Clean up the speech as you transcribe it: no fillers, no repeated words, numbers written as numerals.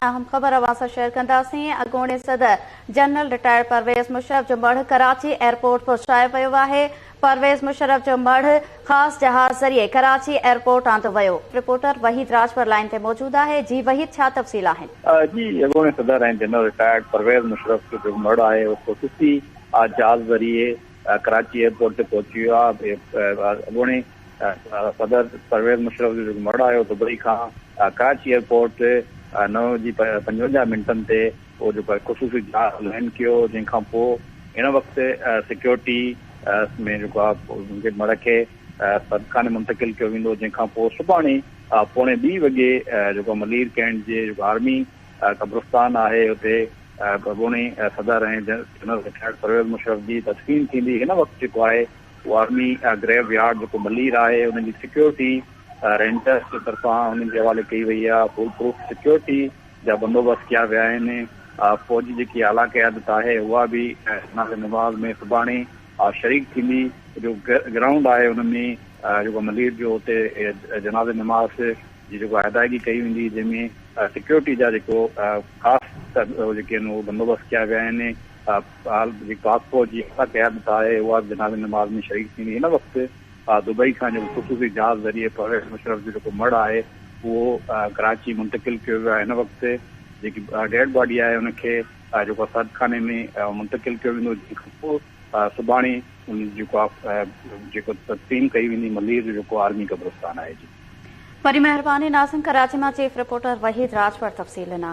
अहम ख़बर अवां शेयर कंदासीं। अॻूणे सदर जनरल रिटायर्ड परवेज़ मुशर्रफ जो मढ़ कराची एयरपोर्ट पहुचायो वियो आहे। परवेज़ मुशर्रफ जो मढ़ ख़ासि जहाज़ ज़रिए कराची एयरपोर्ट आंदो वियो। रिपोर्टर वहीद राजपर लाइन ते मौजूद आहे। जी वहीद, छा तफ़सील आहिनि? जी, अॻूणे सदर ऐं जनरल रिटायर्ड परवेज़ मुशर्रफ जो मढ़ आहे उहो ख़ुसूसी जहाज़ ज़रिए कराची एयरपोर्ट ते पहुची वियो आहे। अॻूणे सदर परवेज़ मुशर्रफ जो मढ़ आहे दुबई खां कराची एयरपोर्ट 9:55 ते उहो जेको ख़ुसूसी जहाज़ लैंड कयो, जंहिंखां पोइ हिन वक़्तु सिक्योरिटी में जेको आहे मढ़ खे सदखाने मुंतक़िल कयो वेंदो, जंहिंखां पोइ सुभाणे 1:45 वॻे जेको मलीर कैंट जे जेको आर्मी कब्रिस्तान आहे उते अॻूणे सदर ऐं जनरल रिटायर्ड परवेज़ मुशर्रफ जी तस्कीन थींदी। हिन वक़्तु जेको आहे उहो आर्मी ग्रेव यार्ड जेको मलीर आहे हुनजी सिक्योरिटी रेंजर्स जे तरफ़ां हुननि जे हवाले कई वई आहे। फुल प्रूफ सिक्योरिटी जा बंदोबस्त कया विया आहिनि। फ़ौज जेकी आला क़यादत आहे उहा बि नमाज़ में सुभाणे शरीक थींदी। जो ग्राउंड आहे हुन में जेको मलीर जो हुते जनाज़ नमाज़ जी जेको अदायगी कई वेंदी, जंहिंमें सिक्योरिटी जा जेको ख़ासि जेके आहिनि उहे बंदोबस्त कया विया आहिनि। पासपोर्ट जी आला क़यादत आहे उहा जनाज़ नमाज़ में शरीक थींदी। हिन वक़्तु दुबई खां जेको ख़ुसूसी जहाज़ ज़रिए परवेज़ मुशर्रफ जो जेको मढ़ आहे उहो कराची मुंतक़िल कयो वियो आहे। हिन वक़्तु जेकी डेड बॉडी आहे हुनखे जेको सदखाने में मुंतक़िल कयो वेंदो, जंहिंखां पोइ सुभाणे उन जेको तक़सीम कई वेंदी मलीर जो जेको आर्मी कब्रिस्तान आहे। जी वरी महिरबानी नाज़िम, कराची मां चीफ रिपोर्टर वहीद राजपर तफ़सील ॾिना।